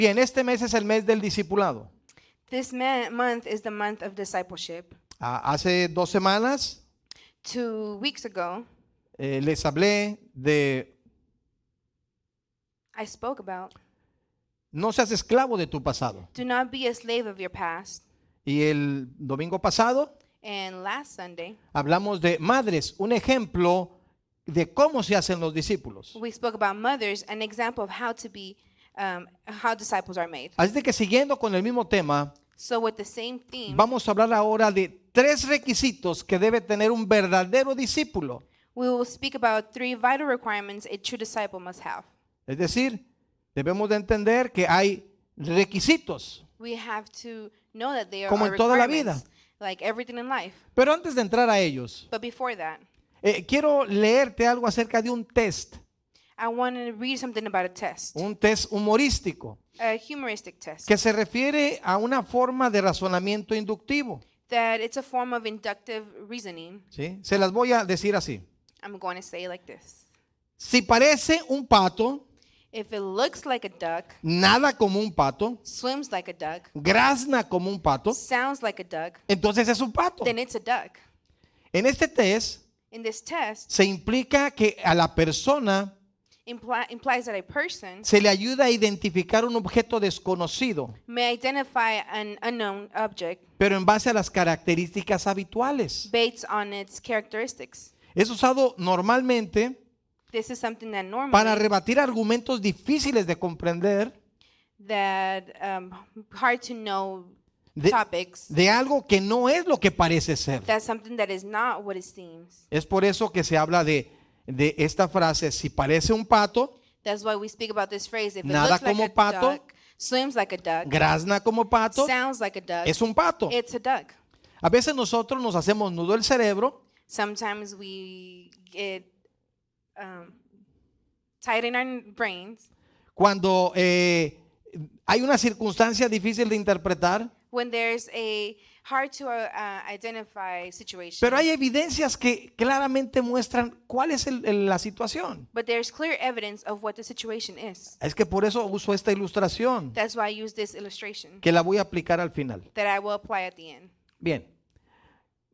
Bien, este mes es el mes del discipulado. This month is the month of discipleship. Hace 2 semanas 2 weeks ago, les hablé de I spoke about no seas esclavo de tu pasado. do not be a slave of your past. Y el domingo pasado And last Sunday, hablamos de madres, un ejemplo de cómo se hacen los discípulos. we spoke about mothers, an example of how disciples are made. Así de que siguiendo con el mismo tema, So with the same theme, vamos a hablar ahora de 3 requisitos que debe tener un verdadero discípulo. we will speak about 3 vital requirements a true disciple must have. Es decir, debemos de entender que hay requisitos. We have to know that there Como are en toda la requirements, vida. like everything in life. Pero antes de entrar a ellos, But before that, quiero leerte algo acerca de un test want to read something about a test, humorístico, a humoristic test. que se refiere a una forma de razonamiento inductivo. That it's a form of inductive reasoning. ¿Sí? Se las voy a decir así. I'm going to say it like this. Si parece un pato, If it looks like a duck, nada como un pato, swims like a duck, grazna como un pato, sounds like a duck, entonces es un pato. then it's a duck. En este test In this test, se implica que a la persona implies that a person se le ayuda a identificar un objeto desconocido, may identify an unknown object pero en base a las características habituales. based on its characteristics. Es usado normalmente This is something that para normally rebatir argumentos difíciles de comprender that hard to know de, topics. de algo que no es lo que parece ser. That's something that is not what it seems. Es por eso que se habla de esta frase, si parece un pato, That's why we speak about this phrase. If it Nada looks like como a pato, duck, swims like a duck, grazna como pato, sounds like a duck, es un pato. it's a duck. A veces nosotros nos hacemos nudo el cerebro Sometimes we get tight in our brains cuando hay una circunstancia difícil de interpretar, when there's a hard to identify situation. pero hay evidencias que claramente muestran cuál es la situación. But there's clear evidence of what the situation is. Es que por eso uso esta ilustración, That's why I use this illustration que la voy a aplicar al final. that I will apply at the end. Bien,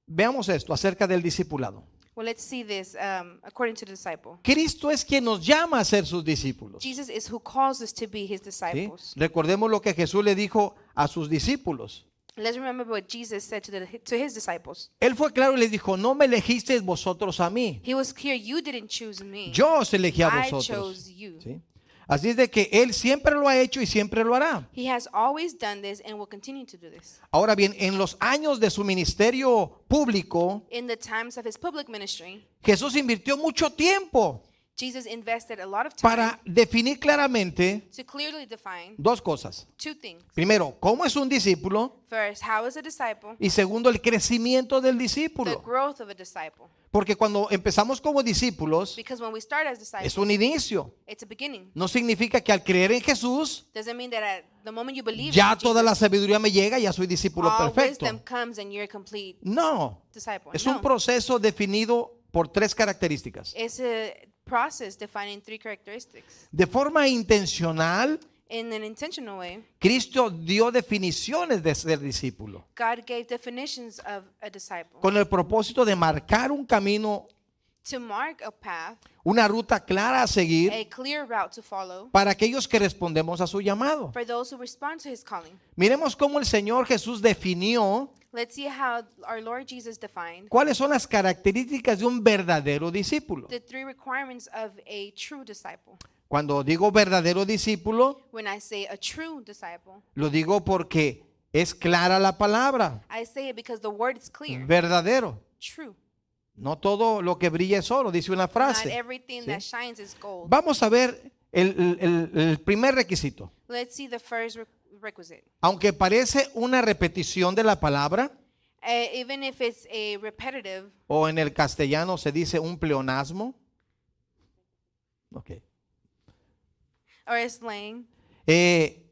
veamos esto acerca del discipulado. Well, let's see this according to the disciple. Cristo es quien nos llama a ser sus discípulos. Jesus is who calls us to be his ¿Sí? disciples. Recordemos lo que Jesús le dijo a sus discípulos. Let's remember what Jesus said to his disciples. Él fue claro y les dijo, no me elegisteis vosotros a mí, He was clear, you didn't choose me. yo os elegí a I vosotros. chose you. ¿Sí? Así es de que Él siempre lo ha hecho y siempre lo hará. He has always done this and will continue to do this. Ahora bien, en los años de su ministerio público, In the times of his public ministry, Jesús invirtió mucho tiempo Jesus invested a lot of time para definir claramente to clearly define 2 cosas. 2 things. Primero, cómo es un discípulo, First, how is a disciple? y segundo, el crecimiento del The discípulo. growth of a disciple. Porque cuando empezamos como discípulos, Because when we start as disciples, es un inicio. it's a beginning. No significa que al creer en Jesús, Doesn't mean that at the moment you believe ya in toda la Jesus, sabiduría me llega y ya soy discípulo all perfecto. wisdom comes and you're a complete No, disciple. es No. un proceso definido por 3 características. It's a process defining 3 characteristics. De forma intencional, In an intentional way, Cristo dio definiciones de ser discípulo, God gave definitions of a disciple con el propósito de marcar un camino, to mark a path, una ruta clara a seguir a clear route to follow para aquellos que respondemos a su llamado. for those who respond to his calling. Miremos cómo el Señor Jesús definió Let's see how our Lord Jesus defined cuáles son las características de un verdadero discípulo. the 3 requirements of a true disciple. Cuando digo verdadero discípulo, When I say a true disciple, lo digo porque es clara la palabra, I say it because the word is clear, verdadero. true. No todo lo que brilla es oro, dice una Not frase. everything ¿Sí? that shines is gold. Vamos a ver el primer requisito. Let's see the first requisite. Aunque parece una repetición de la palabra, Even if it's a repetitive, o en el castellano se dice un pleonasmo. Ok. or a slang,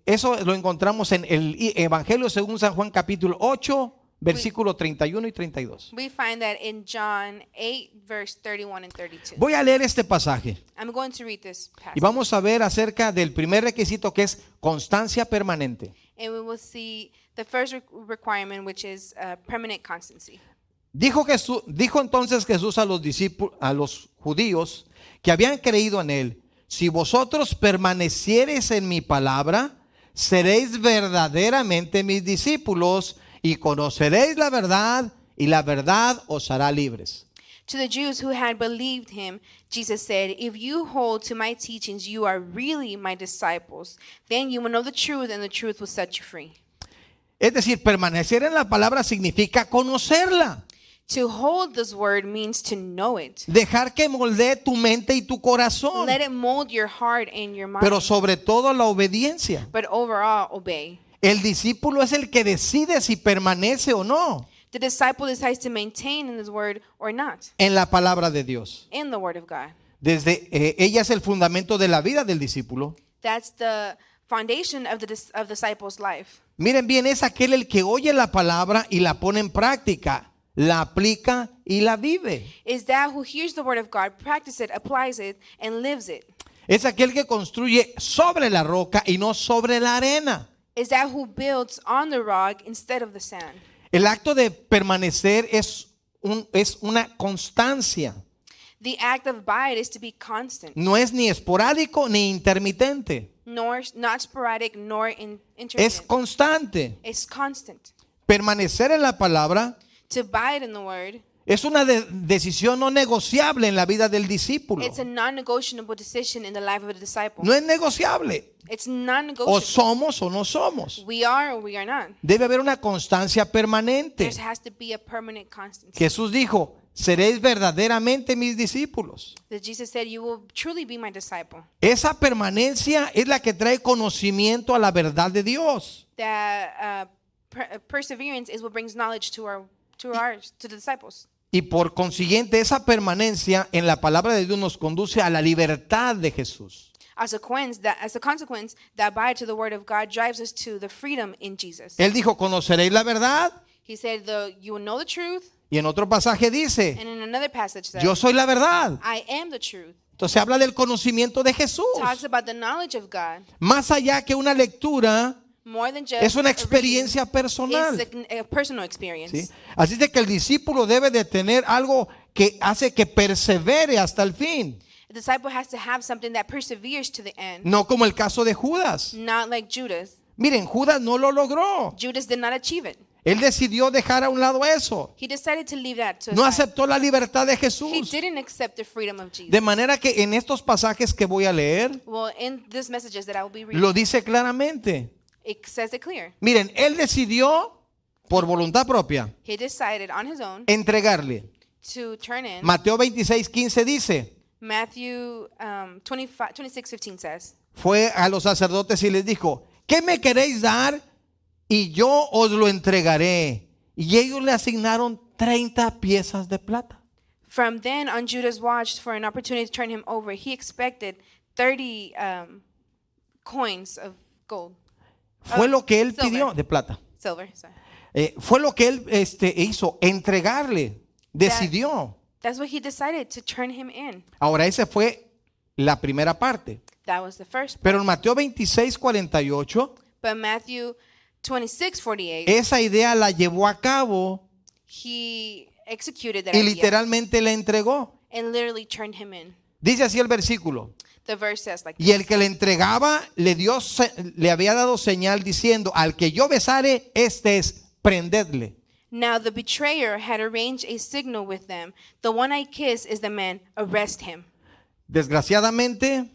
Eso lo encontramos en el Evangelio según San Juan capítulo 8, versículo 31 y 32. We find that in John 8, verse 31 and 32. Voy a leer este pasaje I'm going to read this y passage. vamos a ver acerca del primer requisito, que es constancia permanente. And we will see the first requirement, which is permanent constancy. Dijo entonces Jesús a los discípulos, a los judíos que habían creído en él: si vosotros permaneciereis en mi palabra, seréis verdaderamente mis discípulos y conoceréis la verdad, y la verdad os hará libres. To the Jews who had believed him, Jesus said, if you hold to my teachings, you are really my disciples. Then you will know the truth, and the truth will set you free. Es decir, permanecer en la palabra significa conocerla, To hold this word means to know it. dejar que moldee tu mente y tu corazón, Let it mold your heart and your mind. pero sobre todo la obediencia. But overall, obey. El discípulo es el que decide si permanece o no The disciple decides to maintain in his word or not, en la palabra de Dios. in the word of God. Ella es el fundamento de la vida del discípulo. That's the foundation of the disciple's life. Miren bien, es aquel el que oye la palabra y la pone en práctica, la aplica y la vive. Is that who hears the word of God, practices it, applies it, and lives it. Es aquel que construye sobre la roca y no sobre la arena. Is that who builds on the rock instead of the sand. El acto de permanecer es una constancia. The act of abide is to be constant, No es ni esporádico ni intermitente. not sporadic nor Es intermittent. constante. It's constant. Permanecer en la palabra To abide in the word, es una decisión no negociable en la vida del discípulo. it's a non-negotiable decision in the life of a disciple. No es negociable. It's O non-negotiable. somos o no somos. We are or we are not. Debe haber una constancia permanente. There has to be a permanent constancy. Jesús dijo: seréis verdaderamente mis discípulos. That Jesus said, you will truly be my disciple. Esa permanencia es la que trae conocimiento a la verdad de Dios. That perseverance is what brings knowledge to the disciples. Y por consiguiente, esa permanencia en la palabra de Dios nos conduce a la libertad de Jesús. As a consequence, the abide to the word of God drives us to the freedom in Jesus. Él dijo: conoceréis la verdad. He said, you will know the truth. Y en otro pasaje dice: And in another passage says, yo soy la verdad. I am the truth. Entonces habla del conocimiento de Jesús. Talks about the knowledge of God. Más allá que una lectura, More than just es una a reading, experiencia personal. it's a personal experience. ¿Sí? Así de que el discípulo debe de tener algo que hace que persevere hasta el fin. A disciple has to have something that perseveres to the end. No como el caso de Judas. Not like Judas. Miren, Judas no lo logró. Judas did not achieve it. Él decidió dejar a un lado eso. He decided to leave that to No aside. aceptó la libertad de He Jesús. didn't accept the freedom of Jesus. De manera que en estos pasajes que voy a leer, Well, in these messages that I will be reading, lo dice claramente. it says it clear. Miren, él decidió por voluntad propia He decided on his own entregarle. to turn in. Mateo 26:15 dice: Matthew 26:15 says, fue a los sacerdotes y les dijo: ¿qué me queréis dar? Y yo os lo entregaré. Y ellos le asignaron 30 piezas de plata. from then on Judas watched for an opportunity to turn him over. He expected 30 coins of gold. Fue lo que él silver. pidió de plata. Silver, sorry. Fue lo que él hizo, entregarle. Decidió. That's what he decided, to turn him in. Ahora, esa fue la primera parte. That was the first part. Pero en Mateo 26:48, But Matthew 26:48, esa idea la llevó a cabo he executed that y idea literalmente la entregó. and literally turned him in. Dice así el versículo: The verse says like y el que le entregaba le había dado señal diciendo: al que yo besare, este es, prendedle. Now the betrayer had arranged a signal with them. The one I kiss is the man. Arrest him. Desgraciadamente,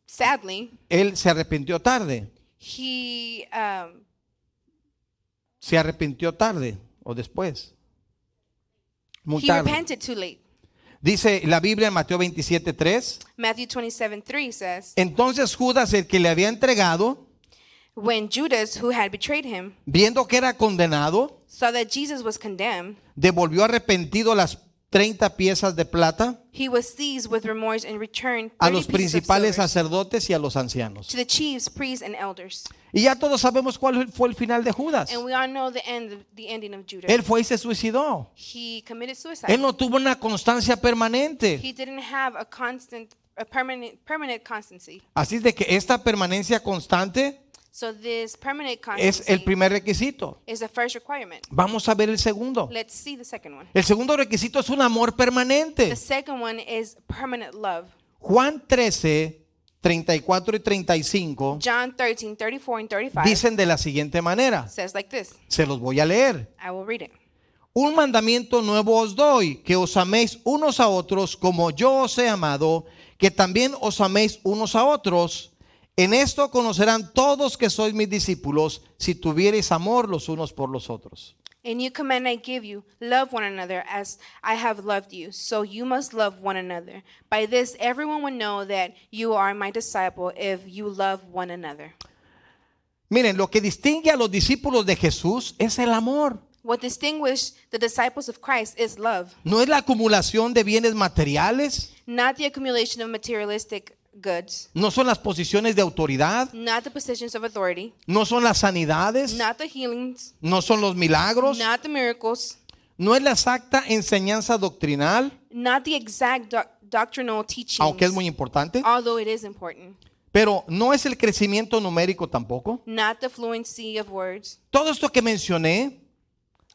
Sadly, él se arrepintió tarde. he Se arrepintió tarde o después. Muy he tarde. repented too late. Dice la Biblia en Mateo 27:3. Matthew 27:3 says, Entonces Judas, el que le había entregado, when Judas, who had betrayed him, viendo que era condenado, saw that Jesus was condemned, devolvió arrepentido las 30 piezas de plata he was seized with remorse and returned a 30 los pieces of principales silver sacerdotes y a los ancianos. to the chiefs, priests, and elders. Y ya todos sabemos cuál fue el final de Judas. And we all know the ending of Judas. Él fue y se suicidó. He committed suicide. Él no tuvo una constancia permanente. He didn't have a permanent constancy. Así es de que esta permanencia constante So this permanent es el constancy primer requisito. is the first requirement. Vamos a ver el segundo. Let's see the second one. El segundo requisito es un amor permanente. The second one is permanent love. Juan 13, 34 y 35 John 13, 34 and 35 dicen de la siguiente manera. says like this. Se los voy a leer. I will read it. Un mandamiento nuevo os doy, que os améis unos a otros como yo os he amado, que también os améis unos a otros. En esto conocerán todos que sois mis discípulos, si tuviereis amor los unos por los otros. A new command I give you, love one another as I have loved you. So you must love one another. By this everyone will know that you are my disciple if you love one another. Miren, lo que distingue a los discípulos de Jesús es el amor. What distinguishes the disciples of Christ is love, No es la acumulación de bienes materiales, not the accumulation of materialistic goods, no son las posiciones de autoridad, not the positions of authority, no son las sanidades, not the healings, no son los milagros, not the miracles, no es la exacta enseñanza doctrinal, not the exact doctrinal teachings, aunque es muy importante, although it is important, pero no es el crecimiento numérico tampoco. not the fluency of words. Todo esto que mencioné,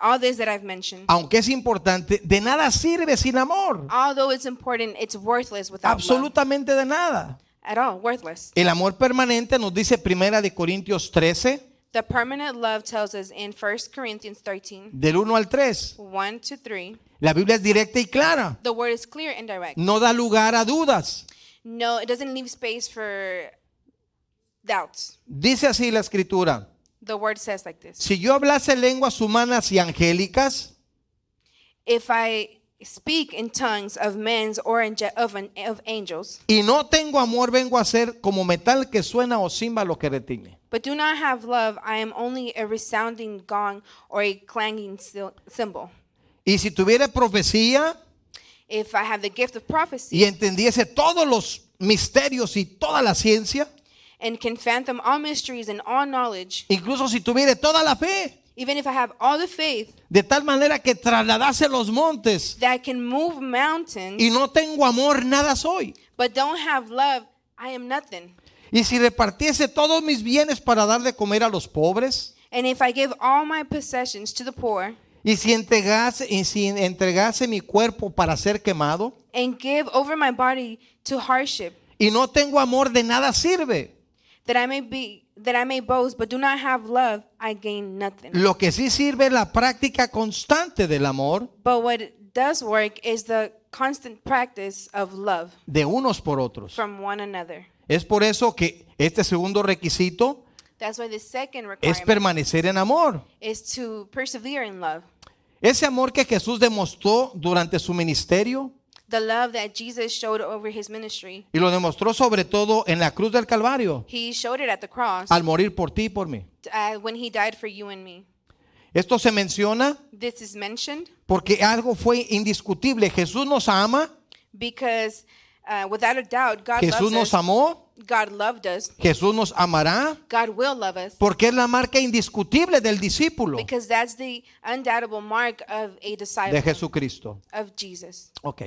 All this that I've mentioned, aunque es importante, de nada sirve sin amor. although it's important, it's worthless without love. Absolutamente de nada. At all, worthless. El amor permanente nos dice Primera de Corintios 13, The permanent love tells us in 1 Corinthians 13, del 1 al 3. 1 to 3, La Biblia es directa y clara. the word is clear and direct. No da lugar a dudas. No, it doesn't leave space for doubts. Dice así la escritura. The word says like this. Si yo hablase lenguas humanas y angélicas, If I speak in tongues of men's or of angels, y no tengo amor, vengo a ser como metal que suena o címbalo que retiñe. but do not have love, I am only a resounding gong or a clanging cymbal. Y si tuviera profecía If I have the gift of prophecy y entendiese todos los misterios y toda la ciencia, and can fathom all mysteries and all knowledge, incluso si tuviera toda la fe, even if I have all the faith de tal manera que trasladase los montes, that I can move mountains, y no tengo amor, nada soy. but don't have love, I am nothing. Y si repartiese todos mis bienes para dar de comer a los pobres, And if I give all my possessions to the poor y si entregase mi cuerpo para ser quemado, and give over my body to hardship, y no tengo amor, de nada sirve. that I may boast, but do not have love, I gain nothing. Lo que sí sirve es la práctica constante del amor But what does work is the constant practice of love de unos por otros. from one another. Es por eso que este segundo requisito That's why the second es requirement permanecer en amor. is to persevere in love. Ese amor que Jesús demostró durante su ministerio The love that Jesus showed over his ministry, y lo demostró sobre todo en la cruz del Calvario, he showed it at the cross al morir por ti y por mí. when he died for you and me. Esto se menciona This is mentioned porque algo fue indiscutible. Jesús nos ama, because without a doubt, God Jesús loves nos us. amó, God loved us. Jesús nos amará, God will love us porque es la marca indiscutible del discípulo because that's the undoubtable mark of a de disciple Jesucristo. of Jesus. Ok.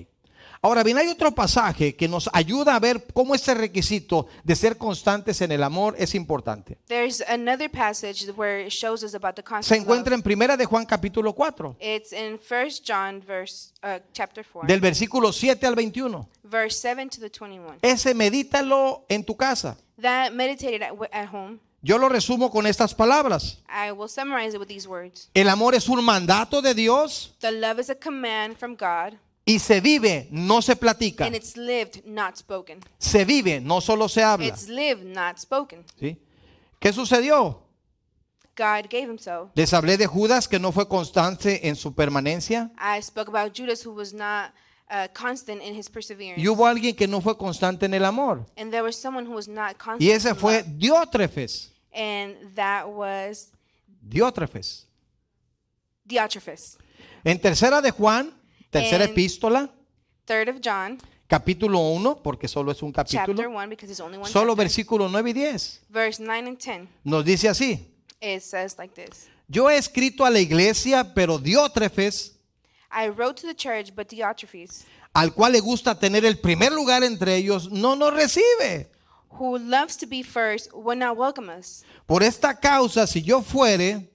Ahora bien, hay otro pasaje que nos ayuda a ver cómo este requisito de ser constantes en el amor es importante. There's another passage where it shows us about the Se constant love. encuentra en Primera de Juan capítulo 4, It's in 1 John chapter 4, del versículo 7 al 21. verse 7 to the 21. Ese medítalo en tu casa. That meditated at home, Yo lo resumo con estas palabras. I will summarize it with these words. El amor es un mandato de Dios The love is a command from God, y se vive, no se platica. and it's lived, not spoken. Se vive, no solo se habla. It's lived, not spoken. ¿Sí? ¿Qué sucedió? God gave himself. Les hablé de Judas que no fue constante en su permanencia. I spoke about Judas, who was not constant in his perseverance. Y hubo alguien que no fue constante en el amor. And there was someone who was not constant. Y ese in fue love, Diótrefes. and that was Diótrefes. Diotrephes. En tercera de Juan, Tercera And epístola, 3rd of John, capítulo 1, porque solo es un chapter capítulo, 1, because it's only one solo chapter. versículos 9 y 10. Verse 9 and 10. Nos dice así: It says like this. yo he escrito a la iglesia, pero Diótrefes, I wrote to the church, but Diotrephes, al cual le gusta tener el primer lugar entre ellos, no nos recibe. who loves to be first, will not welcome us. Por esta causa, si yo fuere,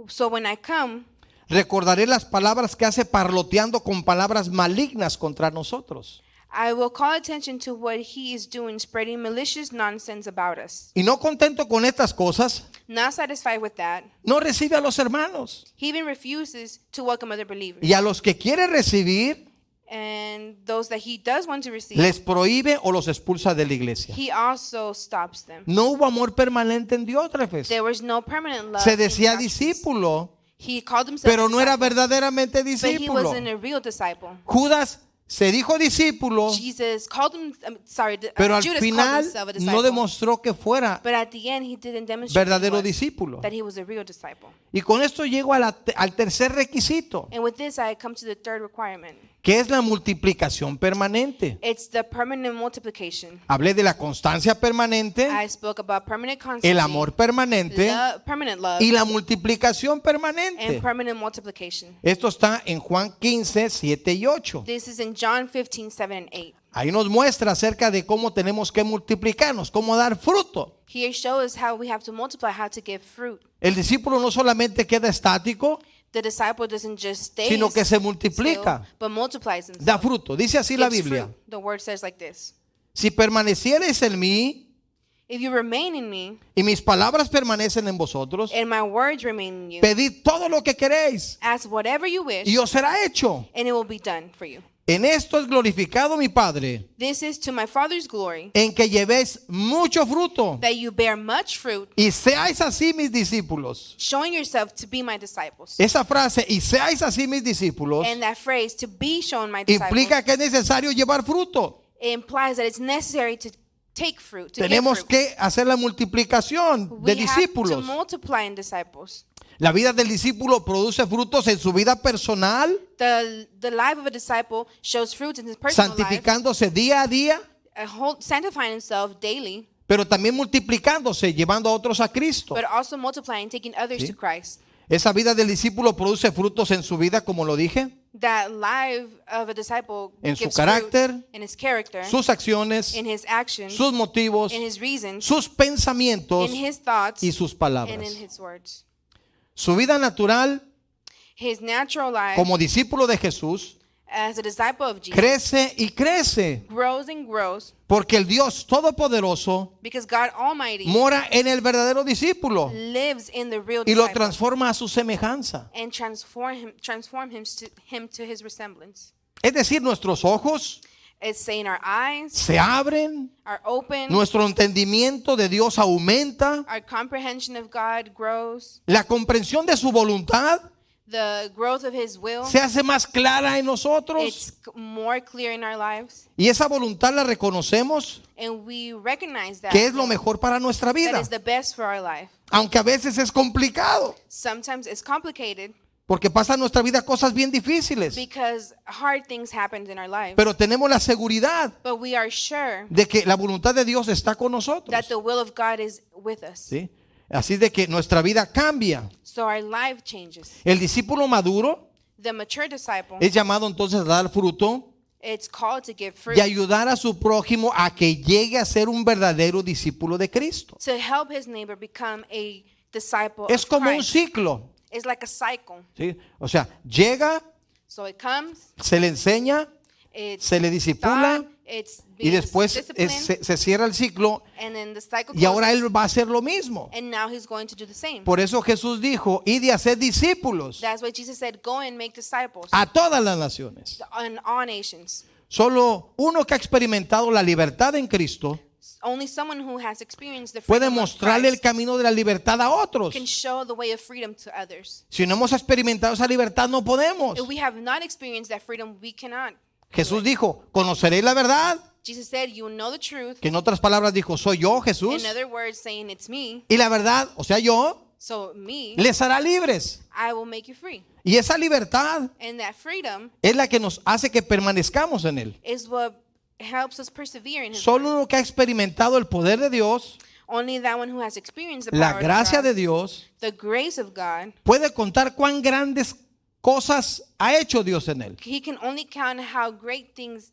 So when I come, recordaré las palabras que hace parloteando con palabras malignas contra nosotros. I will call attention to what he is doing, spreading malicious nonsense about us. Y no contento con estas cosas, Not satisfied with that, no recibe a los hermanos. he even refuses to welcome other believers. Y a los que quiere recibir, And those that he does want to receive, les prohíbe o los expulsa de la iglesia. he also stops them. No hubo amor permanente en Diótrefes. There was no permanent love. Se in decía Diotrephes. discípulo, He called himself pero a no era disciple, verdaderamente but he discípulo. wasn't a real disciple. Judas se dijo discípulo, Jesus called him, pero al Judas called final himself a no disciple. demostró que fuera But at the end, he didn't demonstrate verdadero that discípulo. he was a real disciple. Y con esto llego al tercer requisito, And with this, I come to the third requirement. que es la multiplicación permanente. It's the permanent multiplication. Hablé de la constancia permanente, I spoke about permanent constancy, el amor permanente permanent love, y la multiplicación and permanente. permanent multiplication. Esto está en Juan 15, 7 y 8. This is in John 15, 7 and 8. Ahí nos muestra acerca de cómo tenemos que multiplicarnos, cómo dar fruto. Here shows how we have to multiply, how to give fruit. El discípulo no solamente queda estático, The disciple doesn't just stay sino que se still, multiplica, but multiplies himself. da fruto. Dice así la Gives Biblia: fruit. The word says like this. si permaneciereis en mí If you remain in me, y mis palabras permanecen en vosotros, and my words remain in you, pedid todo lo que queréis ask whatever you wish, y os será hecho. and it will be done for you. En esto es glorificado mi Padre, This is to my Father's glory, en que llevéis mucho fruto that you bear much fruit, y seáis así mis discípulos. showing yourself to be my disciples. Esa frase, y seáis así mis discípulos, And that phrase, to be shown my disciples, implica que es necesario llevar fruto. it implies that it's necessary to take fruit, to give Tenemos fruit. que hacer la multiplicación de We have to discípulos. multiply in disciples. La vida del discípulo produce frutos en su vida personal, The life of a disciple shows fruit in his personal life, santificándose día a día, sanctifying himself daily, pero también multiplicándose, llevando a otros a Cristo. but also multiplying, taking others Sí. to Christ. Esa vida del discípulo produce frutos en su vida, como lo dije, That life of a disciple en su gives carácter, fruit in his character, sus acciones, in his actions, sus motivos, in his reasons, sus pensamientos in his thoughts, y sus and palabras. in his words. Su vida natural His natural life como discípulo de Jesús as a disciple of Jesus crece y crece, grows and grows porque el Dios Todopoderoso because God Almighty mora en el verdadero discípulo lives in the real y lo disciple transforma a su semejanza. and transform him to his resemblance. Es decir, nuestros ojos It's saying our eyes se abren, are open, nuestro entendimiento de Dios aumenta, our comprehension of God grows, la comprensión de su voluntad the growth of his will, se hace más clara en nosotros it's more clear in our lives, y esa voluntad la reconocemos and we recognize that que es lo mejor para nuestra that vida, is the best for our life. aunque a veces es complicado, Sometimes it's complicated porque pasan en nuestra vida cosas bien difíciles, because hard things happen in our life, pero tenemos la seguridad but we are sure de que la voluntad de Dios está con nosotros. that the will of God is with us. ¿Sí? Así de que nuestra vida cambia. So our life changes. El discípulo maduro The mature disciple, es llamado entonces a dar fruto it's called to give fruit, y ayudar a su prójimo a que llegue a ser un verdadero discípulo de Cristo. to help his neighbor become a disciple Es of como un Christ. ciclo. It's like a cycle. ¿Sí? O sea, llega, So it comes, se le enseña, it's se le disipula taught, it's y being después disciplined, se cierra el ciclo and then the cycle y ahora closes, él va a hacer lo mismo. and now he's going to do the same. Por eso Jesús dijo, id y haced discípulos That's why Jesus said, go and make disciples a todas las naciones. in all nations. Solo uno que ha experimentado la libertad en Cristo Only someone who has experienced the puede freedom of mostrarle el Christ camino de la libertad a otros. can show the way of freedom to others. Si no hemos experimentado esa libertad, no podemos. If we have not experienced that freedom, we cannot. Jesús dijo, conoceréis la verdad, Jesus said, you will know the truth. que en otras palabras dijo, soy yo, Jesús. In other words, saying it's me. Y la verdad, o sea, yo, So me, les hará libres. I will make you free. Y esa libertad And that freedom es la que nos hace que permanezcamos en Él. is what helps us persevere in His Solo word. uno que ha experimentado el poder de Dios, Only that one who has experienced the la power gracia of de God, Dios, the grace of God, puede contar cuán grandes cosas ha hecho Dios en Él. he can only count how great things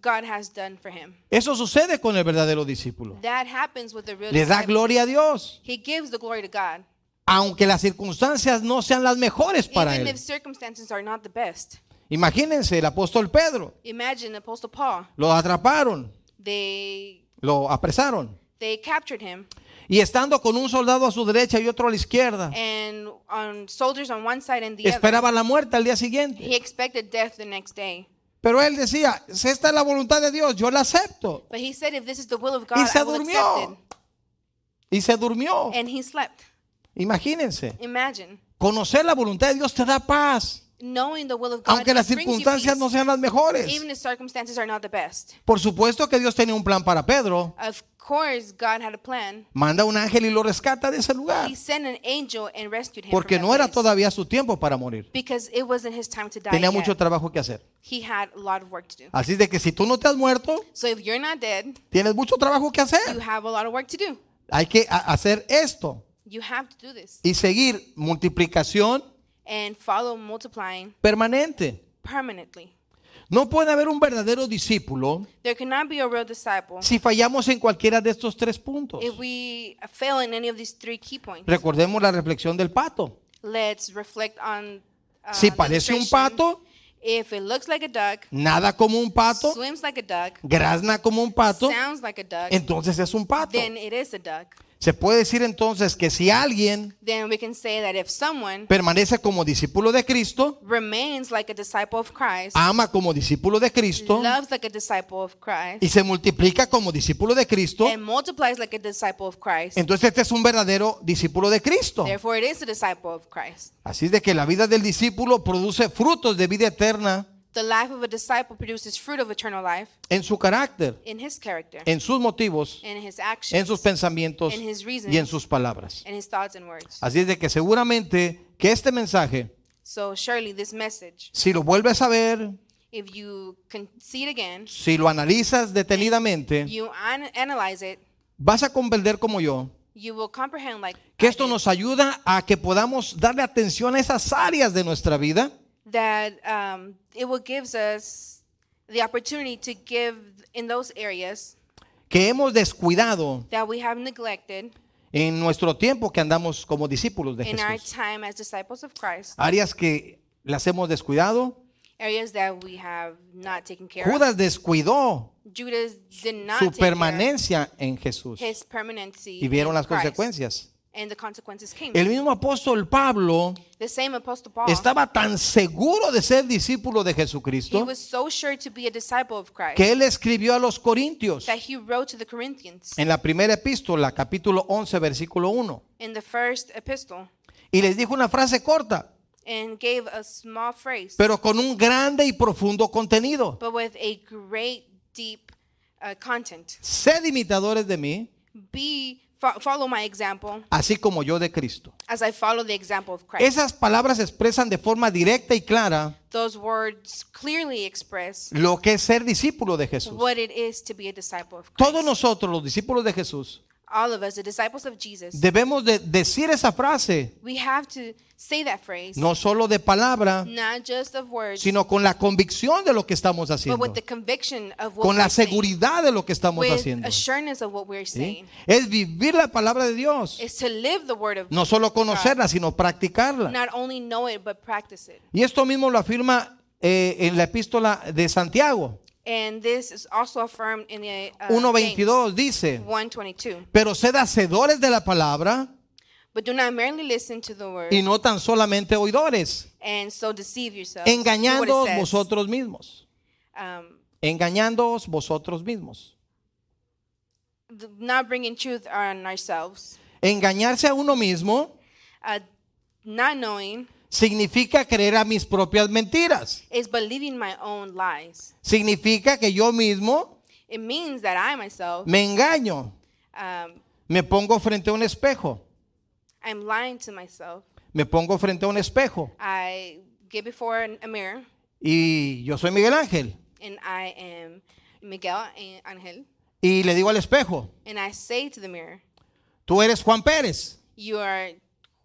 God has done for him. Eso sucede con el verdadero discípulo. That happens with the real Le da disciple. gloria a Dios, He gives the glory to God, aunque las circunstancias no sean las mejores para even él. if circumstances are not the best. Imagínense, el apóstol Pedro, Imagine Apostle Paul. lo atraparon, They lo apresaron. captured him, Y estando con un soldado a su derecha y otro a la izquierda, and soldiers on one side and the other. esperaba la muerte al día He siguiente. expected death the next day. Pero él decía, si esta es la voluntad de Dios, yo la acepto. But he said, if this is the will of Y God, se I will accept durmió. it. Y se durmió. And he slept. Imagínense, Imagine. conocer la voluntad de Dios te da paz, Knowing the will of God, aunque las it brings you circunstancias no peace, sean las mejores. even if circumstances are not the best. Por supuesto que Dios tenía un plan para Pedro. Of course, God had a plan. Manda un ángel y lo rescata de ese lugar, He sent an angel and rescued him porque from no that era place. todavía su tiempo para morir. Because it wasn't his time to die Tenía yet. mucho trabajo que hacer. He had a lot of work to do. Así de que si tú no te has muerto, So if you're not dead, tienes mucho trabajo que you hacer. have a lot of work to do. Hay que hacer esto You have to do this y seguir multiplicación and follow multiplying permanente. permanently. No puede haber un verdadero discípulo There cannot be a real disciple si fallamos en cualquiera de estos tres puntos. if we fail in any of these three key points. Recordemos la reflexión del pato. Let's reflect on Si the parece un illustration. pato, If it looks like a duck, nada como un pato, swims like a duck, grazna como un pato, sounds like a duck, entonces es un pato. then it is a duck. Se puede decir entonces que si alguien Then we can say that if someone permanece como discípulo de Cristo, remains like a disciple of Christ, ama como discípulo de Cristo loves like a disciple of Christ, y se multiplica como discípulo de Cristo, and multiplies like a disciple of Christ, entonces este es un verdadero discípulo de Cristo. therefore it is a disciple of Christ. Así es de que la vida del discípulo produce frutos de vida eterna The life of a disciple produces fruit of eternal life en su carácter, in his character, en sus motivos, in his en actions, sus pensamientos in his reasons, y en sus palabras. in his thoughts and words. Así es de que seguramente que este mensaje, So surely this message, si lo vuelves a ver, if you can see it again, si lo analizas detenidamente, you analyze it, vas a comprender como yo you will comprehend like que I esto did, nos ayuda a que podamos darle atención a esas áreas de nuestra vida that it will gives us the opportunity to give in those areas que hemos descuidado that we have neglected en nuestro tiempo que andamos como discípulos de in our Jesús. time as disciples of Christ, Áreas que las hemos descuidado. areas that we have not taken care of. Judas descuidó Judas did not su take care of permanencia en Jesús his permanency y vieron in las Christ, consecuencias. and the consequences came. El mismo apóstol Pablo The same Apostle Paul, estaba tan seguro de ser discípulo de he Jesucristo was so sure to be a disciple of Christ que él escribió a los Corintios that he wrote to the Corinthians en la primera epístola, capítulo 11, versículo 1, in the first epistle y les dijo una frase corta, and gave a small phrase, pero con un grande y profundo contenido. but with a great, deep content. Sed imitadores de mí, Follow my example así como yo de Cristo. as I follow the example of Christ. Esas palabras expresan de forma directa y clara Those words clearly express lo que es ser discípulo de Jesús. what it is to be a disciple of Christ. Todos nosotros, los discípulos de Jesús, All of us, the disciples of Jesus, debemos de decir esa frase, we have to say that phrase, no solo de palabra, not just of words, sino con la convicción de lo que estamos but haciendo, with the conviction of what con la we're saying, seguridad de lo que estamos with haciendo. assurance of what we're ¿Sí? saying. Es vivir la palabra de Dios, Is to live the word of no solo conocerla, sino practicarla. not only know it, but practice it. Y esto mismo lo afirma en la epístola de Santiago. And this is also affirmed in the 1:22 dice, 1:22. pero sed hacedores de la palabra But do not merely listen to the word y no tan solamente oidores, and so deceive yourselves. Do what it engañándoos says. vosotros mismos, engañándoos vosotros mismos. Not bringing truth on ourselves. Engañarse a uno mismo Not knowing significa creer a mis propias mentiras. is believing my own lies. Significa que yo mismo It means that I myself, me engaño, um, me pongo frente a un espejo I'm lying to myself. Me pongo frente a un espejo I get before a mirror, y yo soy Miguel Ángel and I am Miguel Angel, y le digo al espejo, and I say to the mirror, tú eres Juan Pérez. you are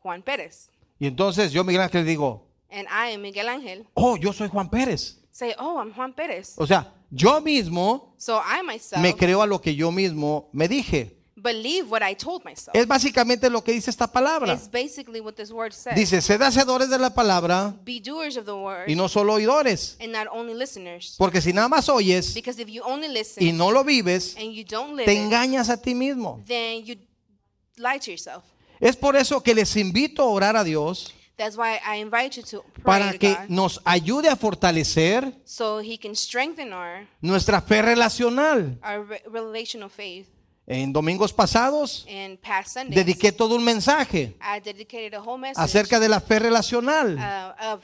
Juan Perez. Y entonces yo, Miguel Ángel, digo, And I am Miguel Angel. oh, yo soy Juan Pérez. Say, oh, I'm Juan Perez. O sea, yo mismo So I myself me creo a lo que yo mismo me dije. believe what I told myself. Es básicamente lo que dice esta palabra. It's basically what this word says. Dice, sed hacedores de la palabra Be doers of the word y no solo oidores. and not only listeners. Porque si nada más oyes Because if you only listen y no lo vives, and you don't live te it, engañas a ti mismo. then you lie to yourself. Es por eso que les invito a orar a Dios That's why I invite you to pray para to que God nos ayude a fortalecer so He can strengthen nuestra fe relacional. our relational faith. En domingos pasados And past Sundays, dediqué todo un mensaje I dedicated a whole message acerca de la fe relacional. of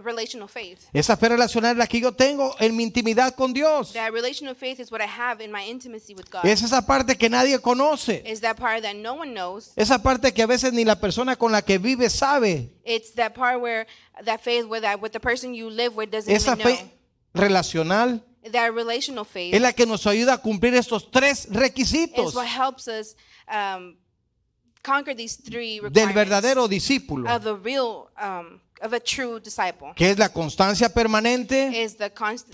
relational faith. Esa fe relacional es la que yo tengo en mi intimidad con Dios. That relational faith is what I have in my intimacy with God. Es esa parte que nadie conoce. It's that part that no one knows. Esa parte que a veces ni la persona con la que vive sabe. It's that part where that faith with the person you live with doesn't Esa even know. fe relacional That relational faith es la que nos ayuda a cumplir estos tres is requisitos what helps us conquer these three del requirements verdadero discípulo, of the real of a true disciple. que es la constancia permanente, Is the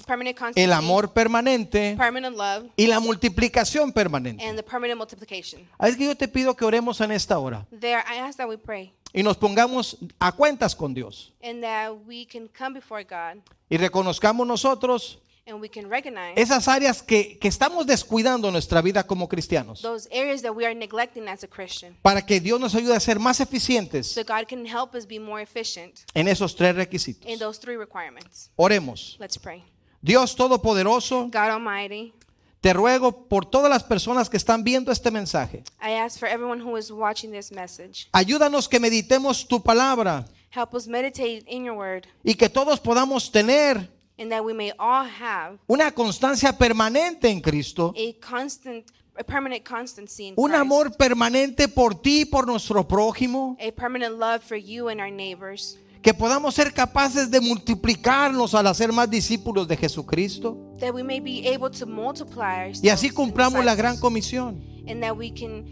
permanent constancy, el amor permanente permanent love, y la multiplicación permanente. and the permanent multiplication. Así que yo te pido que oremos en esta hora There, I ask that we pray y nos pongamos a cuentas con Dios and that we can come before God y reconozcamos nosotros and we can recognize esas áreas que estamos descuidando en nuestra vida como cristianos, those areas that we are neglecting as a Christian, para que Dios nos ayude a ser más eficientes so God can help us be more efficient en esos tres requisitos. in those three requirements. Oremos. Let's pray. Dios Todopoderoso, God Almighty, te ruego por todas las personas que están viendo este mensaje. I ask for everyone who is watching this message, Ayúdanos que meditemos tu palabra help us meditate in your word, y que todos podamos tener and that we may all have una constancia permanente en Cristo, a permanent constancy in un Christ, amor permanente por ti y por nuestro prójimo, a permanent love for you and our neighbors, que podamos ser capaces de multiplicarnos al hacer más discípulos de Jesucristo that we may be able to multiply y así ourselves in cumplamos la gran disciples, comisión. and that we can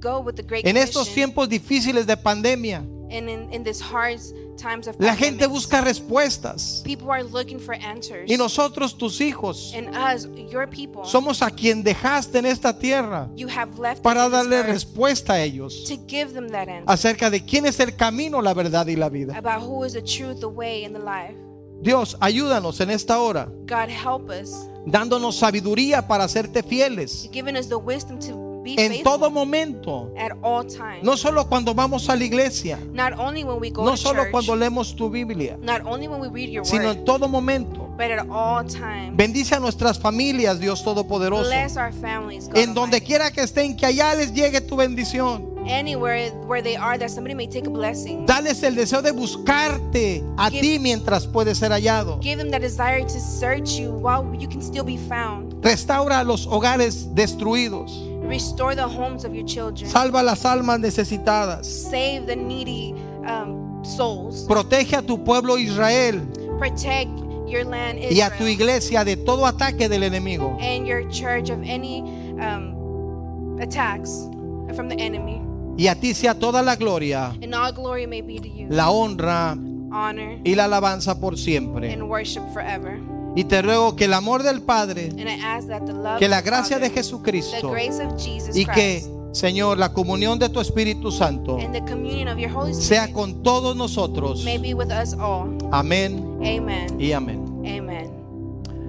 go with the great En estos commission. tiempos difíciles de pandemia, And in this hard times of la gente pandemics, busca respuestas people are looking for answers, y nosotros, tus hijos, and us, your people, somos a quien dejaste en esta tierra you have left para us in this darle earth respuesta a ellos to give them that answer acerca de quién es el camino, la verdad y la vida. about who is the truth, the way, and the life. Dios, ayúdanos en esta hora, God, help us, dándonos sabiduría para serte fieles giving us the wisdom to be en faithful todo momento, at all times. no solo cuando vamos a la iglesia, Not only when we go no to solo church, cuando leemos tu Biblia, not only when we read your sino word, en todo momento. but at all times. Bendice a nuestras familias, Dios Todopoderoso. Bless our families, God En donde Almighty. quiera que estén, que allá les llegue tu bendición. Anywhere where they are, that somebody may take a blessing. Dales el deseo de buscarte a ti mientras puede ser hallado. Give them that desire to search you while you can still be found. Restaura los hogares destruidos. Restore the homes of your children. Salva las almas necesitadas. Save the needy souls. Protege a tu pueblo Israel Protect your land, y a tu Israel, iglesia de todo ataque del enemigo. and your church of any attacks from the enemy. Y a ti sea toda la gloria, And all glory may be to you, la honra honor y la alabanza por siempre. and worship forever. Y te ruego que el amor del Padre, And I ask that the love que la of the gracia Father, de the Jesucristo grace of Jesus y que, Christ, Señor, la comunión de tu Espíritu Santo and the communion of your Holy sea Spirit con todos nosotros. may be with us all. Amén Amen. y amén. Amen.